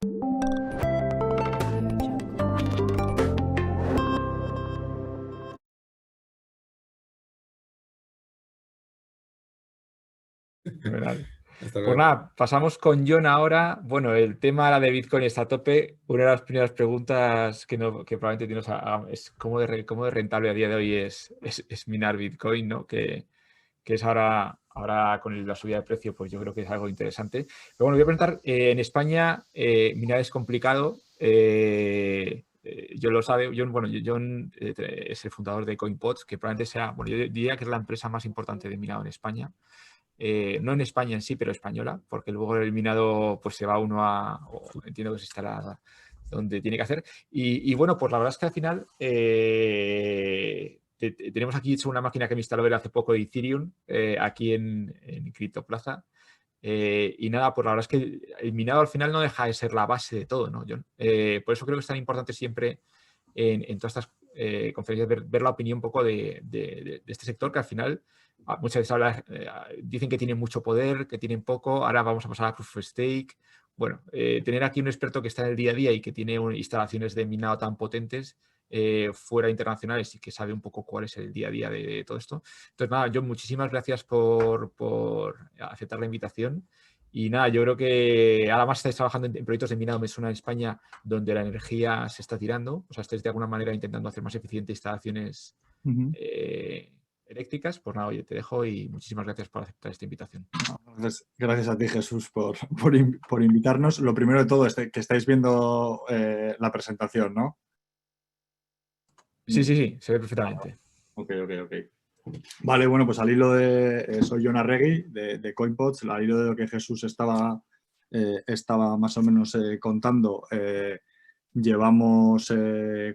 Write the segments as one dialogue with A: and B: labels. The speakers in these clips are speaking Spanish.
A: Fenomenal.
B: Hasta
A: Pues
B: luego.
A: nada, pasamos con John ahora. Bueno, el tema ahora de Bitcoin está a tope. Una de las primeras preguntas que, que probablemente tienes es cómo de rentable a día de hoy es minar Bitcoin, ¿no? Que es ahora con la subida de precio, pues yo creo que es algo interesante. Pero bueno, voy a preguntar, en España minar es complicado. Yo lo sabe, John, bueno, John es el fundador de CoinPods, que probablemente sea, bueno, yo diría que es la empresa más importante de minado en España. No en España en sí, pero española, porque luego el minado pues se va uno o entiendo que se estará donde tiene que hacer. Y bueno, pues la verdad es que al final tenemos aquí hecho una máquina que me instaló él hace poco de Ethereum, aquí en CryptoPlaza. Y nada, pues la verdad es que el minado al final no deja de ser la base de todo, ¿no, John? Por eso creo que es tan importante siempre en todas estas conferencias ver la opinión un poco de este sector que al final muchas veces dicen que tienen mucho poder, que tienen poco, ahora vamos a pasar a Proof of Stake. Bueno, tener aquí un experto que está en el día a día y que tiene instalaciones de minado tan potentes fuera internacionales y que sabe un poco cuál es el día a día de todo esto. Entonces, nada, John, muchísimas gracias por aceptar la invitación. Y nada, yo creo que ahora más estáis trabajando en proyectos de minado, me suena, en España, donde la energía se está tirando. O sea, estáis de alguna manera intentando hacer más eficientes instalaciones eléctricas. Pues nada, oye, te dejo y muchísimas gracias por aceptar esta invitación.
C: Gracias a ti, Jesús, por invitarnos. Lo primero de todo es que estáis viendo la presentación, ¿no?
A: Sí, se ve perfectamente.
C: Ok. Vale, bueno, pues al hilo de... soy John Arregui, de CoinPods, al hilo de lo que Jesús estaba más o menos contando. Llevamos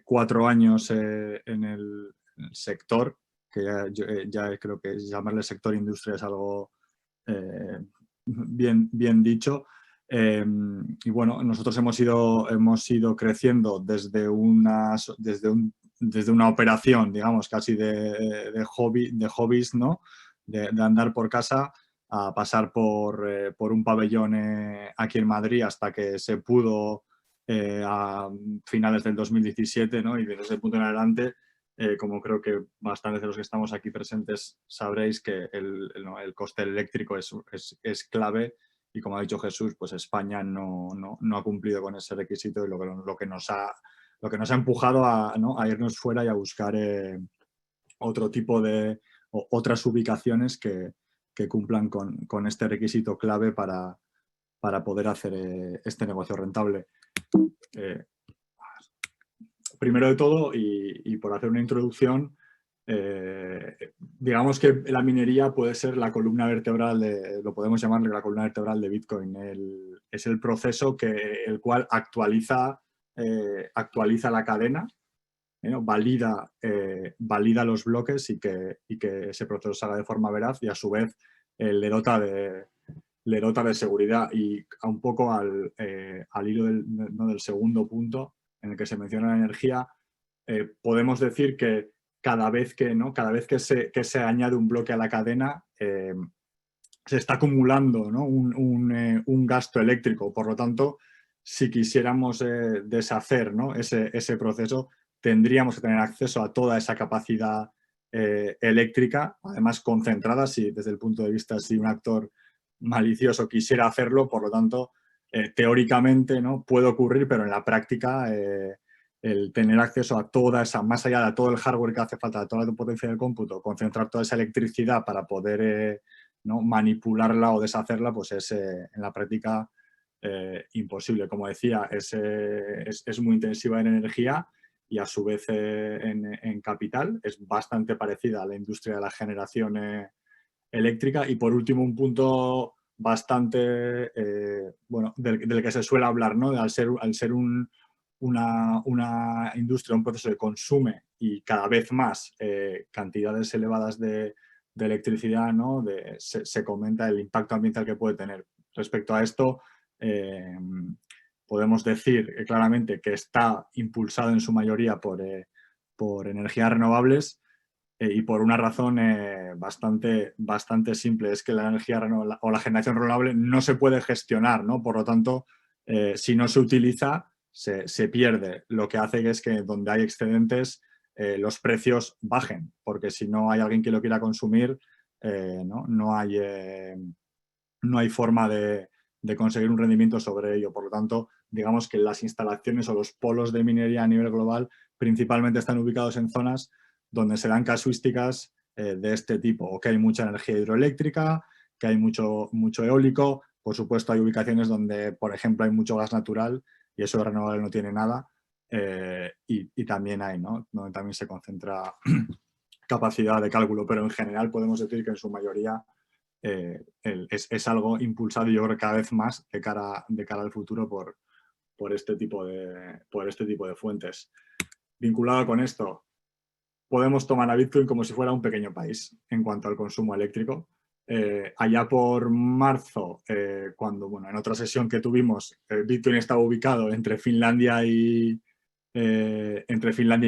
C: 4 años en el sector, que ya creo que llamarle sector industria es algo bien dicho. Y bueno, nosotros hemos ido creciendo desde una operación, digamos, casi de hobbies, ¿no? De andar por casa, a pasar por un pabellón aquí en Madrid hasta que se pudo a finales del 2017, ¿no? Y desde ese punto en adelante, como creo que bastantes de los que estamos aquí presentes sabréis que el coste eléctrico es clave, y como ha dicho Jesús, pues España no ha cumplido con ese requisito, y lo que nos ha empujado a irnos fuera y a buscar otro tipo de otras ubicaciones que cumplan con este requisito clave para poder hacer este negocio rentable. Primero de todo, y por hacer una introducción, digamos que la minería puede ser la columna vertebral lo podemos llamar la columna vertebral de Bitcoin. Es el proceso el cual actualiza la cadena, valida los bloques y que ese proceso se haga de forma veraz, y a su vez le dota de seguridad. Y un poco al hilo del segundo punto en el que se menciona la energía, podemos decir que cada vez que se añade un bloque a la cadena, se está acumulando, ¿no? un gasto eléctrico. Por lo tanto, si quisiéramos deshacer, ¿no? ese proceso, tendríamos que tener acceso a toda esa capacidad eléctrica, además concentrada, desde el punto de vista, si un actor malicioso quisiera hacerlo. Por lo tanto, teóricamente, ¿no? Puede ocurrir, pero en la práctica el tener acceso a toda esa, más allá de todo el hardware que hace falta, de toda la potencia del cómputo, concentrar toda esa electricidad para poder ¿no? manipularla o deshacerla, pues es en la práctica imposible. Como decía, es muy intensiva en energía y a su vez en capital. Es bastante parecida a la industria de la generación eléctrica. Y por último, un punto bastante bueno, del que se suele hablar, ¿no? Al ser una industria, un proceso que consume y cada vez más cantidades elevadas de electricidad, ¿no? Se comenta el impacto ambiental que puede tener. Respecto a esto, podemos decir claramente que está impulsado en su mayoría por energías renovables, y por una razón bastante simple: es que la energía renovable o la generación renovable no se puede gestionar, ¿no? Por lo tanto, Si no se utiliza, se pierde. Lo que hace que es que donde hay excedentes, los precios bajen, porque si no hay alguien que lo quiera consumir, no hay forma de conseguir un rendimiento sobre ello. Por lo tanto, digamos que las instalaciones o los polos de minería a nivel global principalmente están ubicados en zonas donde se dan casuísticas de este tipo, o que hay mucha energía hidroeléctrica, que hay mucho eólico. Por supuesto, hay ubicaciones donde, por ejemplo, hay mucho gas natural y eso de renovable no tiene nada. Y también hay, ¿no? Donde también se concentra capacidad de cálculo, pero en general podemos decir que en su mayoría es algo impulsado, yo creo, cada vez más de cara al futuro por este tipo de fuentes. Vinculado con esto, podemos tomar a Bitcoin como si fuera un pequeño país en cuanto al consumo eléctrico. Allá por marzo, cuando, bueno, en otra sesión que tuvimos, Bitcoin estaba ubicado entre Finlandia y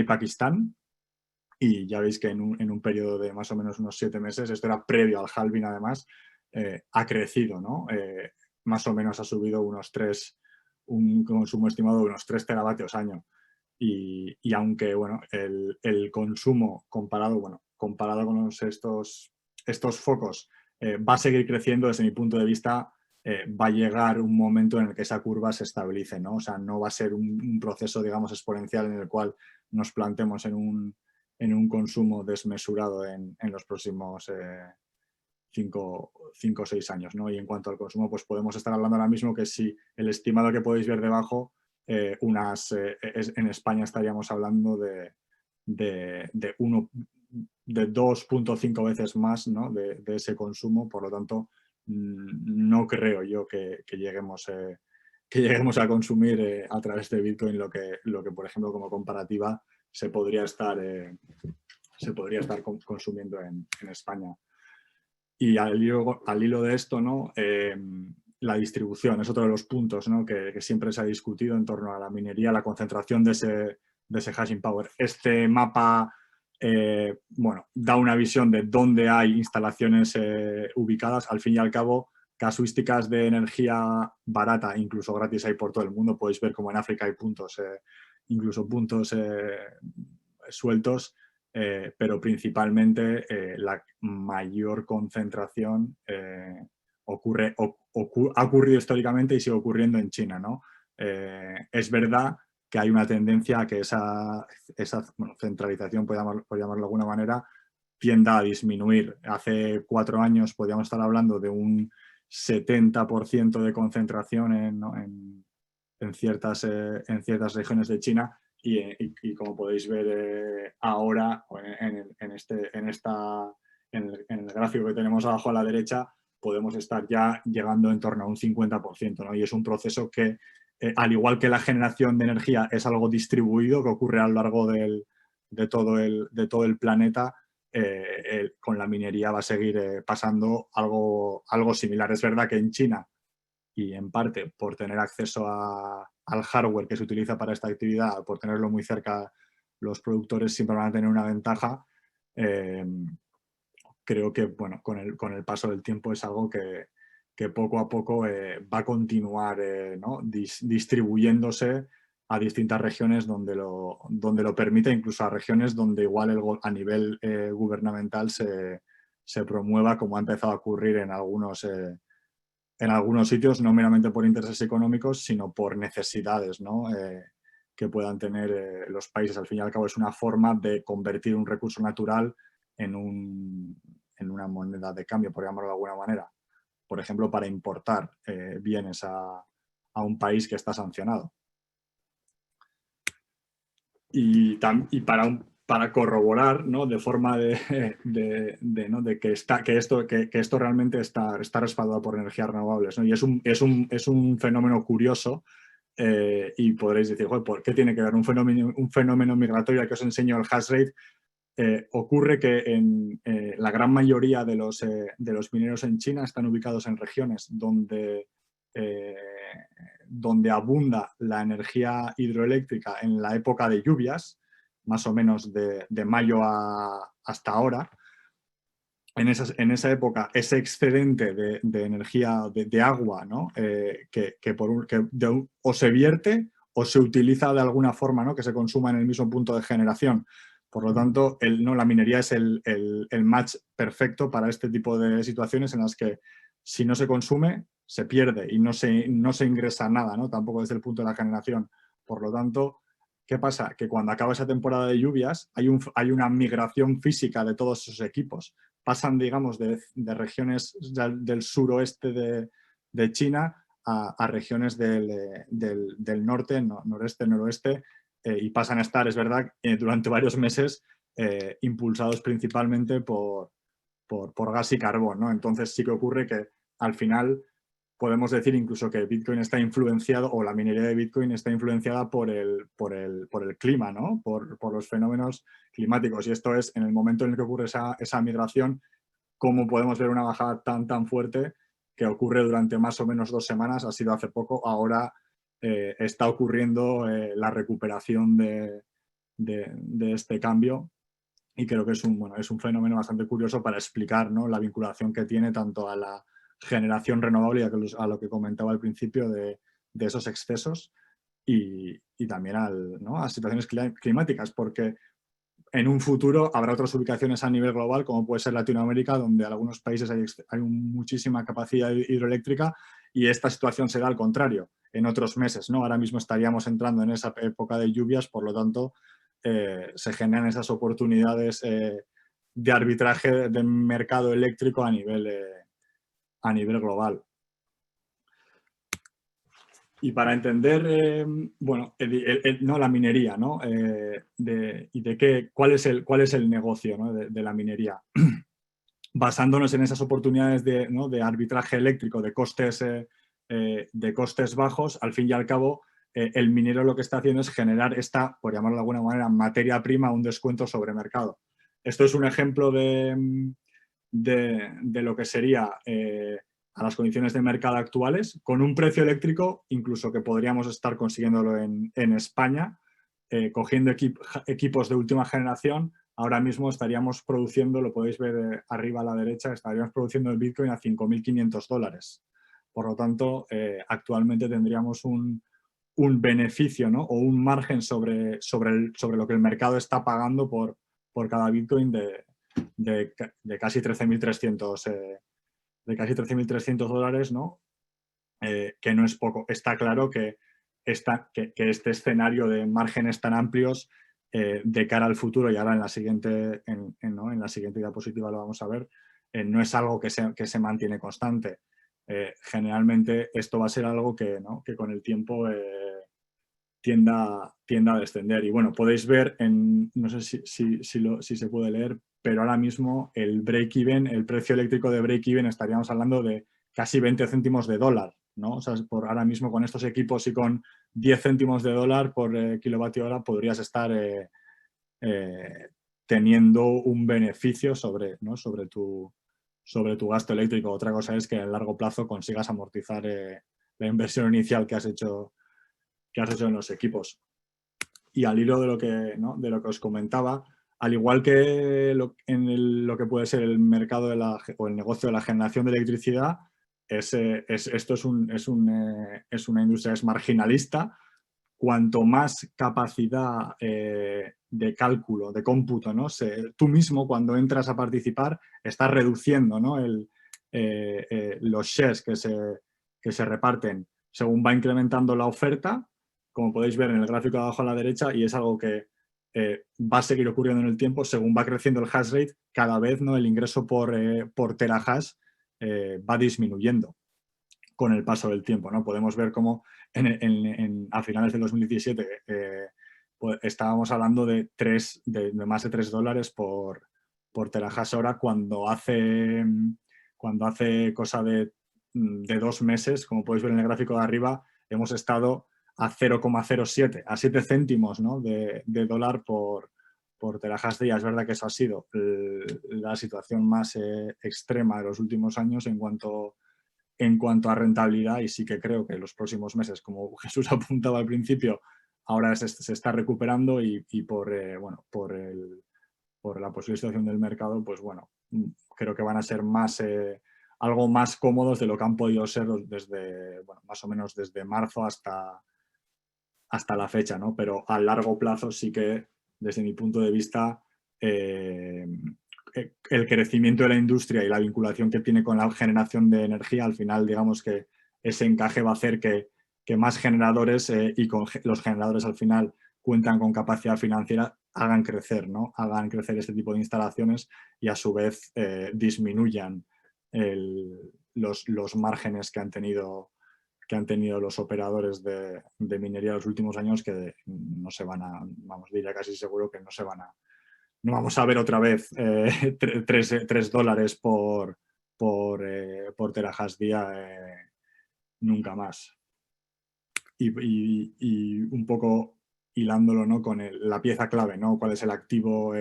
C: Pakistán. Y ya veis que en un periodo de más o menos unos 7 meses, esto era previo al halving además, ha crecido, ¿no? Más o menos ha subido un consumo estimado de unos 3 teravatios año. Y aunque, bueno, el consumo comparado con estos focos va a seguir creciendo, desde mi punto de vista, va a llegar un momento en el que esa curva se estabilice, ¿no? O sea, no va a ser un proceso, digamos, exponencial en el cual nos plantemos en un consumo desmesurado en los próximos 5 o 6 años, ¿no? Y en cuanto al consumo, pues podemos estar hablando ahora mismo que si el estimado que podéis ver debajo, en España estaríamos hablando de 2.5 veces más, ¿no? de ese consumo. Por lo tanto, no creo yo que lleguemos a consumir a través de Bitcoin lo que, por ejemplo, como comparativa, se podría estar consumiendo en España. Y al hilo de esto, ¿no? La distribución es otro de los puntos, ¿no? que siempre se ha discutido en torno a la minería, la concentración de ese hashing power. Este mapa da una visión de dónde hay instalaciones ubicadas. Al fin y al cabo, casuísticas de energía barata, incluso gratis, hay por todo el mundo. Podéis ver como en África hay puntos, incluso puntos sueltos. Pero principalmente la mayor concentración ha ocurrido históricamente y sigue ocurriendo en China, ¿no? Es verdad que hay una tendencia a que esa centralización, por llamarlo de alguna manera, tienda a disminuir. Hace 4 años podíamos estar hablando de un 70% de concentración en ciertas regiones de China. Y como podéis ver ahora, en el gráfico que tenemos abajo a la derecha, podemos estar ya llegando en torno a un 50%, ¿no? Y es un proceso que, al igual que la generación de energía es algo distribuido, que ocurre a lo largo de todo el planeta, con la minería va a seguir pasando algo similar. Es verdad que en China, y en parte por tener acceso al hardware que se utiliza para esta actividad, por tenerlo muy cerca, los productores siempre van a tener una ventaja. Creo que, bueno, con el paso del tiempo es algo que poco a poco va a continuar ¿no? distribuyéndose a distintas regiones donde lo permite, incluso a regiones donde igual a nivel gubernamental se promueva, como ha empezado a ocurrir en algunos sitios, no meramente por intereses económicos, sino por necesidades, ¿no? Que puedan tener los países. Al fin y al cabo es una forma de convertir un recurso natural en una moneda de cambio, por llamarlo de alguna manera. Por ejemplo, para importar bienes a un país que está sancionado. Y para corroborar, ¿no? De forma ¿no? de que esto realmente está respaldado por energías renovables, ¿no? Y es un fenómeno curioso, y podréis decir, ¿por qué tiene que ver un fenómeno migratorio? Que os enseño el hash rate. Ocurre que en la gran mayoría de los mineros en China están ubicados en regiones donde abunda la energía hidroeléctrica en la época de lluvias, más o menos de mayo hasta ahora. en esa época ese excedente de energía, de agua, ¿no? O se vierte o se utiliza de alguna forma, ¿no? Que se consuma en el mismo punto de generación. Por lo tanto, ¿no? La minería es el match perfecto para este tipo de situaciones en las que si no se consume, se pierde y no se ingresa nada, ¿no? Tampoco desde el punto de la generación. Por lo tanto, ¿qué pasa? Que cuando acaba esa temporada de lluvias hay una migración física de todos esos equipos. Pasan, digamos, de regiones del suroeste de China a regiones del norte, noreste, noroeste, y pasan a estar, es verdad, durante varios meses impulsados principalmente por gas y carbón, ¿no? Entonces sí que ocurre que al final podemos decir incluso que Bitcoin está influenciado, o la minería de Bitcoin está influenciada por el clima, ¿no? Por los fenómenos climáticos. Y esto es, en el momento en el que ocurre esa migración, cómo podemos ver una bajada tan fuerte que ocurre durante más o menos 2 semanas, ha sido hace poco, ahora está ocurriendo la recuperación de este cambio, y creo que es un fenómeno bastante curioso para explicar, ¿no? La vinculación que tiene tanto a la generación renovable y a lo que comentaba al principio de esos excesos y también ¿no? a situaciones climáticas, porque en un futuro habrá otras ubicaciones a nivel global, como puede ser Latinoamérica, donde en algunos países hay muchísima capacidad hidroeléctrica y esta situación será al contrario en otros meses, ¿no? Ahora mismo estaríamos entrando en esa época de lluvias, por lo tanto, se generan esas oportunidades de arbitraje del mercado eléctrico a nivel global. Y para entender, bueno, no, la minería, ¿no? ¿Cuál es el negocio, ¿no? de la minería? Basándonos en esas oportunidades ¿no? de arbitraje eléctrico, de costes bajos, al fin y al cabo, el minero lo que está haciendo es generar esta, por llamarlo de alguna manera, materia prima a un descuento sobre mercado. Esto es un ejemplo de lo que sería a las condiciones de mercado actuales, con un precio eléctrico, incluso que podríamos estar consiguiéndolo en España, cogiendo equipos de última generación. Ahora mismo estaríamos produciendo, lo podéis ver arriba a la derecha, estaríamos produciendo el Bitcoin a $5.500. Por lo tanto, actualmente tendríamos un beneficio, ¿no? O un margen sobre lo que el mercado está pagando por cada Bitcoin de casi 13.300 dólares, ¿no? Que no es poco. Está claro que este escenario de márgenes tan amplios de cara al futuro, y ahora en la siguiente, ¿no? En la siguiente diapositiva lo vamos a ver, no es algo que se mantiene constante. Generalmente esto va a ser algo ¿no? que con el tiempo tienda a descender. Y bueno, podéis ver, no sé si se puede leer, pero ahora mismo el break-even, el precio eléctrico de break-even, estaríamos hablando de casi 20 céntimos de dólar, ¿no? O sea, ahora mismo con estos equipos y con 10 céntimos de dólar por kilovatio hora podrías estar teniendo un beneficio ¿no? sobre tu gasto eléctrico. Otra cosa es que a largo plazo consigas amortizar la inversión inicial que has hecho en los equipos. Y al hilo de lo que, ¿no? de lo que os comentaba, al igual que lo que puede ser el mercado o el negocio de la generación de electricidad, esto es una industria es marginalista. Cuanto más capacidad de cálculo, de cómputo, ¿no? Tú mismo cuando entras a participar estás reduciendo, ¿no? los shares que se reparten según va incrementando la oferta, como podéis ver en el gráfico de abajo a la derecha, y es algo que va a seguir ocurriendo en el tiempo. Según va creciendo el hash rate, cada vez, ¿no? el ingreso por terahash va disminuyendo con el paso del tiempo, ¿no? Podemos ver cómo a finales de 2017 pues estábamos hablando de más de $3 por terahash hora, cuando hace cosa de 2 meses, como podéis ver en el gráfico de arriba, hemos estado a 0,07, a 7 céntimos, ¿no? de dólar por terahash día. Es verdad que eso ha sido la situación más extrema de los últimos años en cuanto a rentabilidad, y sí que creo que en los próximos meses, como Jesús apuntaba al principio, ahora se está recuperando y por la posible situación del mercado, pues bueno, creo que van a ser algo más cómodos de lo que han podido ser desde, bueno, más o menos desde marzo hasta la fecha, ¿no? Pero a largo plazo sí que, desde mi punto de vista, el crecimiento de la industria y la vinculación que tiene con la generación de energía, al final, digamos que ese encaje va a hacer que más generadores y con los generadores al final cuentan con capacidad financiera, hagan crecer, ¿no? Hagan crecer este tipo de instalaciones y a su vez disminuyan los márgenes que han tenido los operadores de minería en los últimos años, que no se van a, vamos, diría casi seguro que no vamos a ver otra vez $3 por terahash día nunca más. Y un poco hilándolo, ¿no? Con la pieza clave, ¿no? ¿Cuál es el activo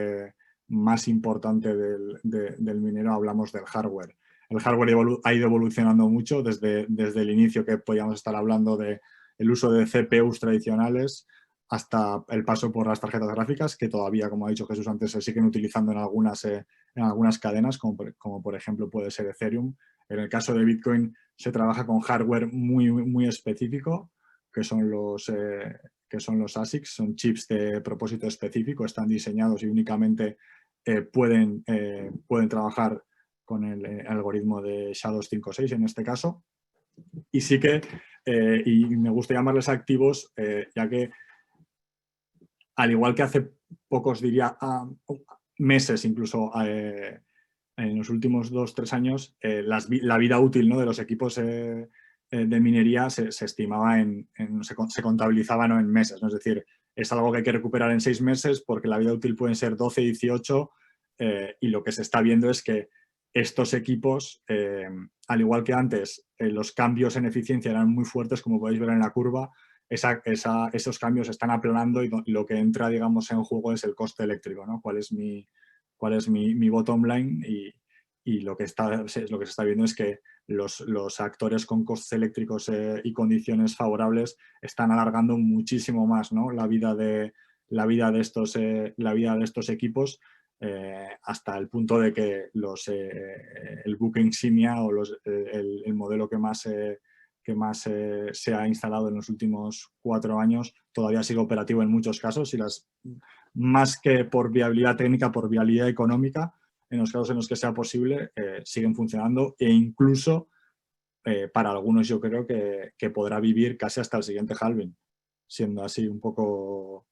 C: más importante del minero? Hablamos del hardware. El hardware ha ido evolucionando mucho desde el inicio, que podíamos estar hablando del uso de CPUs tradicionales hasta el paso por las tarjetas gráficas, que todavía, como ha dicho Jesús antes, se siguen utilizando en algunas cadenas, como por ejemplo puede ser Ethereum. En el caso de Bitcoin se trabaja con hardware muy, muy específico, que son los ASICs, son chips de propósito específico, están diseñados y únicamente pueden trabajar con el algoritmo de SHA-256 en este caso. Y sí que, y me gusta llamarles activos, ya que al igual que hace pocos, diría, meses incluso, en los últimos 2-3 años, la vida útil, ¿no?, de los equipos de minería se estimaba se contabilizaba, ¿no?, en meses, ¿no? Es decir, es algo que hay que recuperar en 6 meses porque la vida útil pueden ser 12, 18 y lo que se está viendo es que estos equipos, al igual que antes, los cambios en eficiencia eran muy fuertes, como podéis ver en la curva. Esos cambios están aplanando y lo que entra, digamos, en juego es el coste eléctrico, ¿no? ¿Cuál es mi bottom line? Y lo que se está viendo es que los actores con costes eléctricos y condiciones favorables están alargando muchísimo más, ¿no?, la vida de estos equipos, hasta el punto de que el buque insignia o el modelo que más se ha instalado en los últimos 4 años todavía sigue operativo en muchos casos, y más que por viabilidad técnica, por viabilidad económica, en los casos en los que sea posible, siguen funcionando, e incluso para algunos yo creo que podrá vivir casi hasta el siguiente halving, siendo así un poco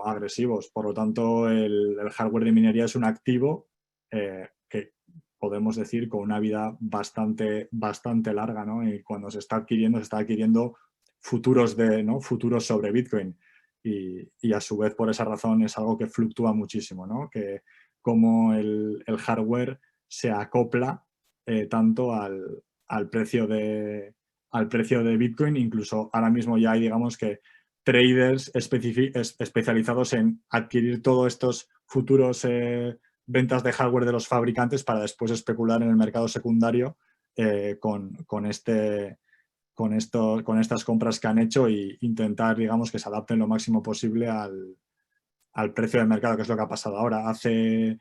C: agresivos. Por lo tanto, el hardware de minería es un activo que podemos decir con una vida bastante larga, ¿no? Y cuando se está adquiriendo futuros sobre Bitcoin. Y a su vez, por esa razón, es algo que fluctúa muchísimo, ¿no? Que como el hardware se acopla tanto al precio de Bitcoin. Incluso ahora mismo ya hay, digamos, que traders especializados en adquirir todos estos futuros ventas de hardware de los fabricantes para después especular en el mercado secundario con estas compras que han hecho, e intentar, digamos, que se adapten lo máximo posible al precio del mercado, que es lo que ha pasado ahora. Hace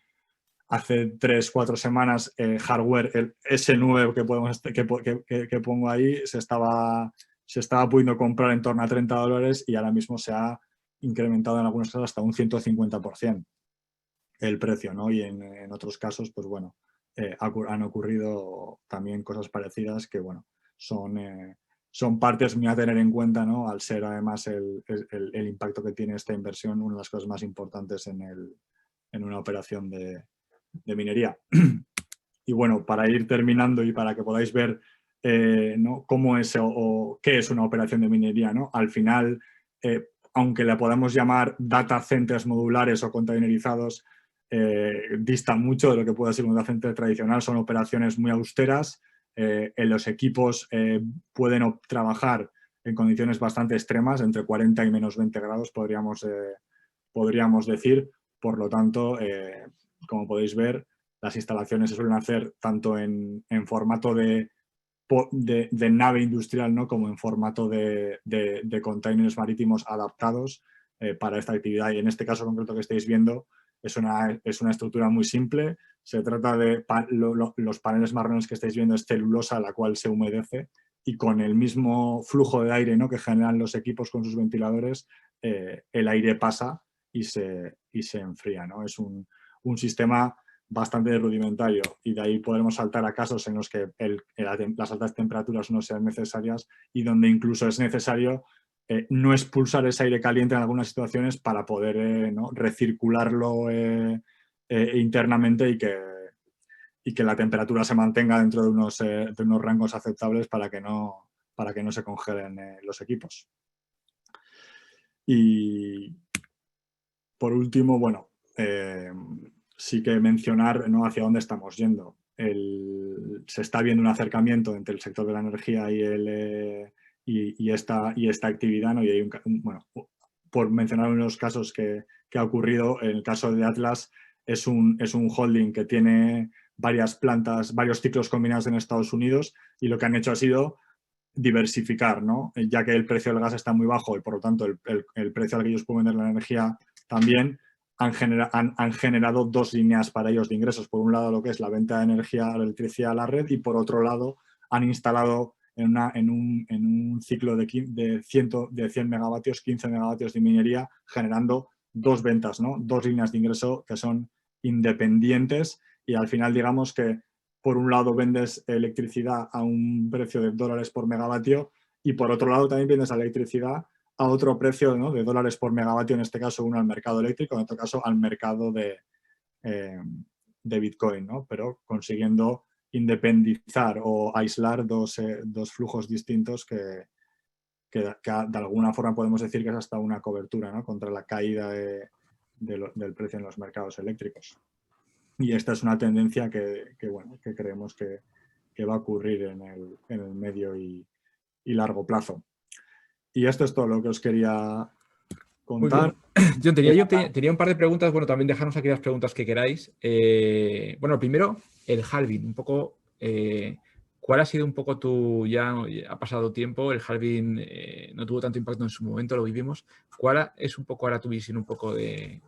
C: 3-4 semanas hardware, el S9 que pongo ahí, se estaba pudiendo comprar en torno a $30 y ahora mismo se ha incrementado en algunos casos hasta un 150% el precio, ¿no? Y en otros casos, pues bueno, han ocurrido también cosas parecidas que, bueno, son partes muy a tener en cuenta, ¿no? Al ser además el impacto que tiene esta inversión una de las cosas más importantes en una operación de minería. Y bueno, para ir terminando y para que podáis ver ¿no?, cómo es o qué es una operación de minería, ¿no? Al final, aunque la podamos llamar data centers modulares o containerizados, dista mucho de lo que puede ser un data center tradicional. Son operaciones muy austeras. En los equipos pueden trabajar en condiciones bastante extremas, entre 40 y menos 20 grados, podríamos decir. Por lo tanto, como podéis ver, las instalaciones se suelen hacer tanto en formato de nave industrial, ¿no?, como en formato de containers marítimos adaptados para esta actividad. Y en este caso concreto que estáis viendo, es una estructura muy simple. Se trata de los paneles marrones que estáis viendo, es celulosa la cual se humedece y con el mismo flujo de aire, ¿no?, que generan los equipos con sus ventiladores, el aire pasa y se enfría, ¿no? Es un sistema bastante rudimentario y de ahí podremos saltar a casos en los que las altas temperaturas no sean necesarias y donde incluso es necesario no expulsar ese aire caliente en algunas situaciones para poder ¿no?, recircularlo internamente y que la temperatura se mantenga dentro de unos rangos aceptables para que no se congelen los equipos. Y por último, bueno, sí que mencionar, ¿no?, hacia dónde estamos yendo. Se está viendo un acercamiento entre el sector de la energía y esta actividad, ¿no? Y hay bueno, por mencionar unos casos que ha ocurrido, en el caso de Atlas es un holding que tiene varias plantas, varios ciclos combinados en Estados Unidos y lo que han hecho ha sido diversificar, ¿no? Ya que el precio del gas está muy bajo y por lo tanto el precio al que ellos pueden vender la energía también, han generado dos líneas para ellos de ingresos. Por un lado, lo que es la venta de energía, de electricidad a la red y por otro lado, han instalado en un ciclo de 100 megavatios, 15 megavatios de minería, generando dos ventas, ¿no? Dos líneas de ingreso que son independientes y al final digamos que por un lado vendes electricidad a un precio de dólares por megavatio y por otro lado también vendes electricidad a otro precio, ¿no?, de dólares por megavatio, en este caso uno al mercado eléctrico, en otro caso al mercado de Bitcoin, ¿no? Pero consiguiendo independizar o aislar dos flujos distintos que de alguna forma podemos decir que es hasta una cobertura, ¿no?, contra la caída del precio en los mercados eléctricos. Y esta es una tendencia que creemos que va a ocurrir en el medio y largo plazo. Y esto es todo lo que os quería contar.
A: John, tenía un par de preguntas. Bueno, también dejarnos aquí las preguntas que queráis. Bueno, primero, el halving. Un poco, ¿cuál ha sido un poco ya ha pasado tiempo, el halving no tuvo tanto impacto en su momento, lo vivimos. ¿Cuál es un poco ahora tu visión un poco del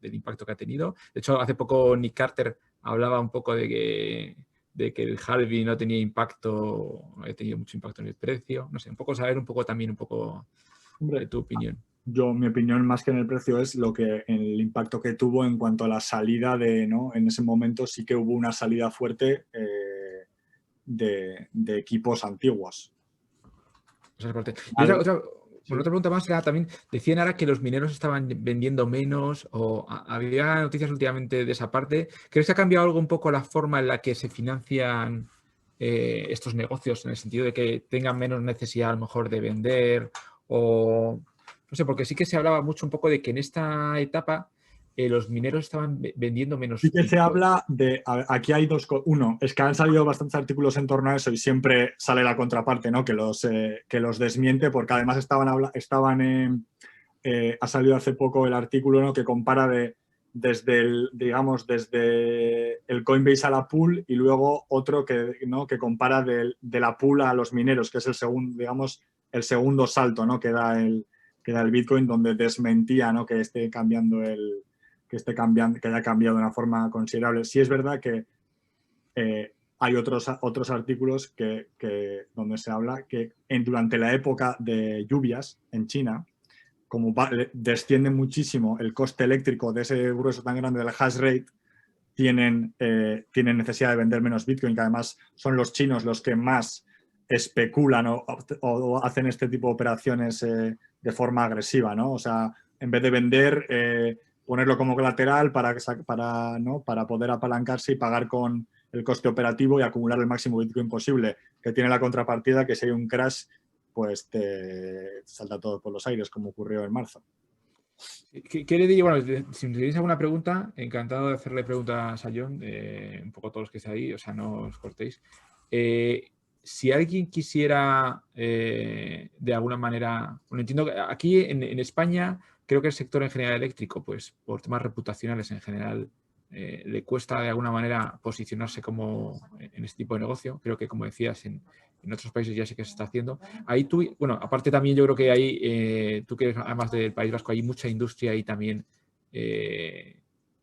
A: impacto que ha tenido? De hecho, hace poco Nick Carter hablaba un poco de que el halving no tenía impacto, no había tenido mucho impacto en el precio. No sé, un poco saber también un poco de tu opinión.
C: Mi opinión más que en el precio es el impacto que tuvo en cuanto a la salida ¿no? En ese momento sí que hubo una salida fuerte de equipos antiguos.
A: Otra pregunta más era también, decían ahora que los mineros estaban vendiendo menos o había noticias últimamente de esa parte. ¿Crees que ha cambiado algo un poco la forma en la que se financian estos negocios en el sentido de que tengan menos necesidad a lo mejor de vender o... No sé, porque sí que se hablaba mucho un poco de que en esta etapa los mineros estaban vendiendo menos.
C: Sí que se habla de... Aquí hay dos... Uno, es que han salido bastantes artículos en torno a eso y siempre sale la contraparte, ¿no? Que los desmiente porque además ha salido hace poco el artículo, ¿no?, que compara desde el Coinbase a la pool y luego otro que compara de la pool a los mineros, que es el segundo salto, ¿no?, que da el Bitcoin, donde desmentía, ¿no?, que haya cambiado de una forma considerable. Sí es verdad que hay otros artículos donde se habla que durante la época de lluvias en China, como desciende muchísimo el coste eléctrico de ese grueso tan grande del hash rate, tienen necesidad de vender menos Bitcoin, que además son los chinos los que más especulan o hacen este tipo de operaciones de forma agresiva, ¿no? O sea, en vez de vender, ponerlo como colateral para poder apalancarse y pagar con el coste operativo y acumular el máximo Bitcoin posible, que tiene la contrapartida que si hay un crash, pues te salta todo por los aires, como ocurrió en marzo.
A: ¿Qué le digo? Bueno, si tenéis alguna pregunta, encantado de hacerle preguntas a John, un poco todos los que estáis ahí, o sea, no os cortéis. Si alguien quisiera, de alguna manera, bueno, entiendo que aquí en España, creo que el sector en general eléctrico, pues por temas reputacionales en general, le cuesta de alguna manera posicionarse como en este tipo de negocio. Creo que, como decías, en otros países ya sé que se está haciendo. Ahí tú, bueno, aparte también yo creo que hay, tú que eres además del País Vasco, hay mucha industria ahí también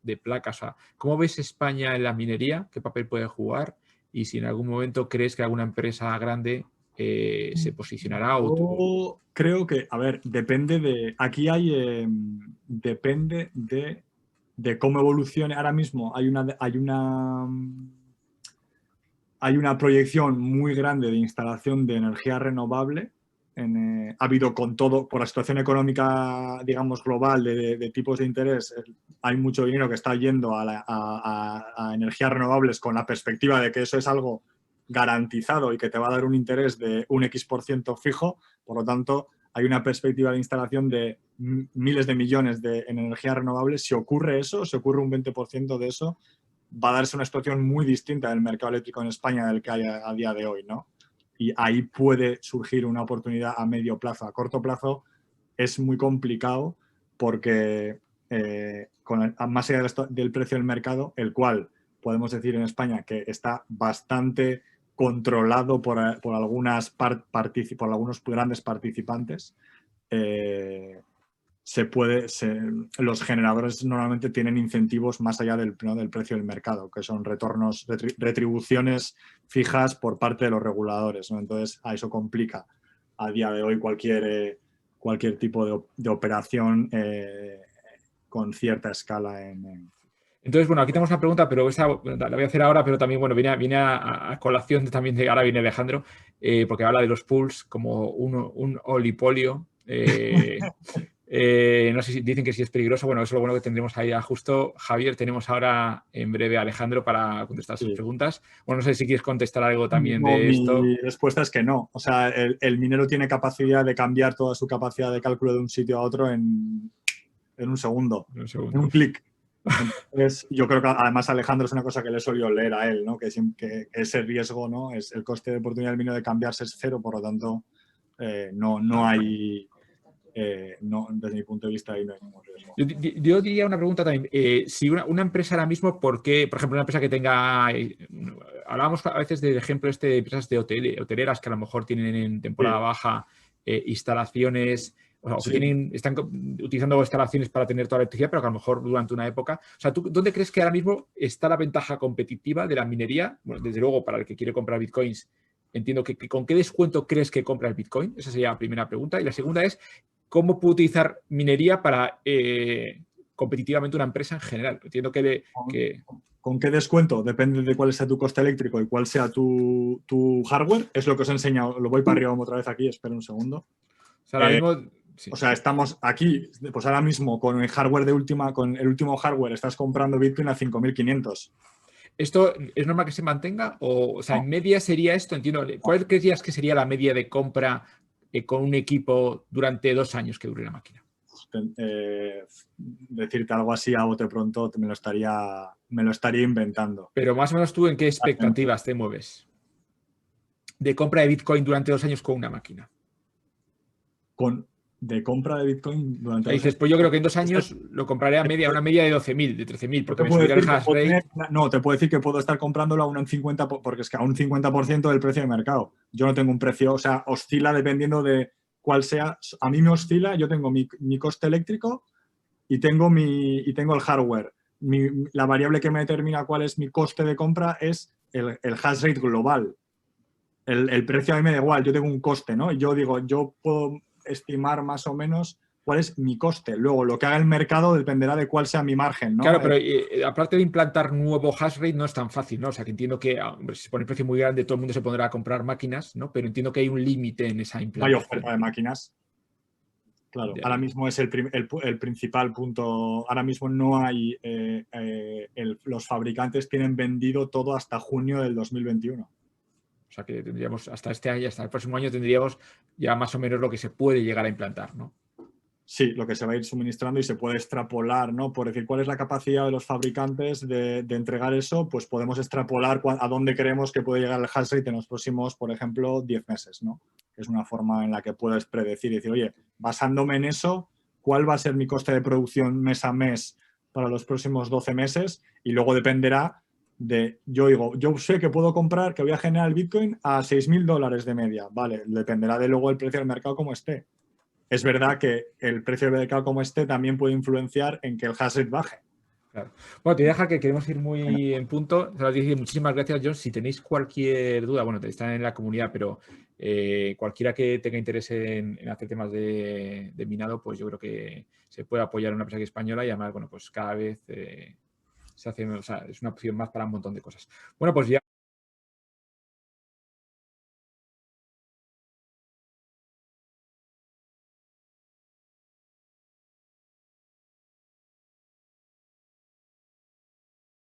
A: de placas. O sea, ¿cómo ves España en la minería? ¿Qué papel puede jugar? Y si en algún momento crees que alguna empresa grande se posicionará
C: Yo creo que, a ver, depende de... Aquí hay... depende de cómo evolucione. Ahora mismo hay una proyección muy grande de instalación de energía renovable. Ha habido con todo, por la situación económica, digamos, global de tipos de interés, hay mucho dinero que está yendo a energías renovables con la perspectiva de que eso es algo garantizado y que te va a dar un interés de un X% fijo. Por lo tanto, hay una perspectiva de instalación de miles de millones en energías renovables. Si ocurre eso, si ocurre un 20% de eso, va a darse una situación muy distinta del mercado eléctrico en España del que hay a día de hoy, ¿no? Y ahí puede surgir una oportunidad a medio plazo. A corto plazo es muy complicado porque más allá del precio del mercado, el cual podemos decir en España que está bastante controlado por algunos grandes participantes, los generadores normalmente tienen incentivos más allá del precio del mercado, que son retribuciones fijas por parte de los reguladores, ¿no? Entonces, a eso complica a día de hoy cualquier tipo de operación con cierta escala.
A: Entonces, bueno, aquí tenemos una pregunta, pero esa la voy a hacer ahora, pero también, bueno, viene a colación también de ahora viene Alejandro, porque habla de los pools como un olipolio. No sé si dicen que sí es peligroso. Bueno, eso es lo bueno que tendremos ahí a justo. Javier, tenemos ahora en breve a Alejandro para contestar sus preguntas. Bueno, no sé si quieres contestar algo también de esto.
C: Mi respuesta es que no. O sea, el minero tiene capacidad de cambiar toda su capacidad de cálculo de un sitio a otro en un segundo, en un clic. Entonces, yo creo que además Alejandro es una cosa que le he solido leer a él, ¿no? Que ese riesgo, ¿no? El coste de oportunidad del minero de cambiarse es cero, por lo tanto, no hay... desde mi punto de vista ahí no hay ningún riesgo.
A: Yo diría una pregunta también. Si una empresa ahora mismo, ¿por qué? Por ejemplo, una empresa que tenga... hablábamos a veces del ejemplo de empresas de hoteleras que a lo mejor tienen en temporada baja instalaciones, o que están utilizando instalaciones para tener toda la electricidad, pero que a lo mejor durante una época... O sea, ¿tú dónde crees que ahora mismo está la ventaja competitiva de la minería? Bueno, desde luego, para el que quiere comprar bitcoins, entiendo que ¿con qué descuento crees que compra el bitcoin? Esa sería la primera pregunta. Y la segunda es, ¿cómo puede utilizar minería para competitivamente una empresa en general? Entiendo que...
C: ¿Con qué descuento? Depende de cuál sea tu coste eléctrico y cuál sea tu hardware. Es lo que os he enseñado. Lo voy para arriba otra vez aquí. Espera un segundo.
A: O sea, ahora mismo...
C: Sí. O sea, estamos aquí, pues ahora mismo con el hardware con el último hardware estás comprando Bitcoin a 5.500.
A: ¿Esto es normal que se mantenga? O sea, en media sería esto, entiendo. ¿Cuál creías que sería la media de compra con un equipo durante 2 años que dure la máquina?
C: Decirte algo así a bote pronto me lo estaría inventando.
A: Pero más o menos tú, ¿en qué expectativas te mueves de compra de Bitcoin durante 2 años con una máquina?
C: De compra de Bitcoin durante 2 años.
A: Dices, pues yo creo que en 2 años lo compraré a una media de 12.000, de 13.000, porque me subirá el hash rate.
C: No, te puedo decir que puedo estar comprándolo a un 50%, porque es que a un 50% del precio de mercado. Yo no tengo un precio, o sea, oscila dependiendo de cuál sea. A mí me oscila, yo tengo mi coste eléctrico y tengo el hardware. La variable que me determina cuál es mi coste de compra es el hash rate global. El precio a mí me da igual, yo tengo un coste, ¿no? Yo digo, yo puedo estimar más o menos cuál es mi coste. Luego, lo que haga el mercado dependerá de cuál sea mi margen, ¿no?
A: Claro, pero aparte de implantar nuevo hash rate no es tan fácil, ¿no? O sea, que entiendo que si se pone el precio muy grande, todo el mundo se pondrá a comprar máquinas, ¿no? Pero entiendo que hay un límite en esa implantación.
C: Hay oferta de máquinas. Claro, ahora mismo es el principal punto. Ahora mismo no hay... los fabricantes tienen vendido todo hasta junio del 2021.
A: O sea, que tendríamos hasta este año, hasta el próximo año tendríamos ya más o menos lo que se puede llegar a implantar, ¿no?
C: Sí, lo que se va a ir suministrando y se puede extrapolar, ¿no? Por decir, ¿cuál es la capacidad de los fabricantes de entregar eso? Pues podemos extrapolar a dónde creemos que puede llegar el hash rate en los próximos, por ejemplo, 10 meses, ¿no? Es una forma en la que puedes predecir y decir, oye, basándome en eso, ¿cuál va a ser mi coste de producción mes a mes para los próximos 12 meses? Y luego dependerá yo sé que puedo comprar, que voy a generar el Bitcoin a $6.000 de media. Vale, dependerá de luego el precio del mercado como esté. Es verdad que el precio del mercado como esté también puede influenciar en que el hash rate baje.
A: Claro. Bueno, te voy a dejar que queremos ir muy en punto. Muchísimas gracias, John. Si tenéis cualquier duda, bueno, están en la comunidad, pero cualquiera que tenga interés en hacer temas de minado, pues yo creo que se puede apoyar en una empresa española y además, bueno, pues cada vez se hace, o sea, es una opción más para un montón de cosas. Bueno, pues ya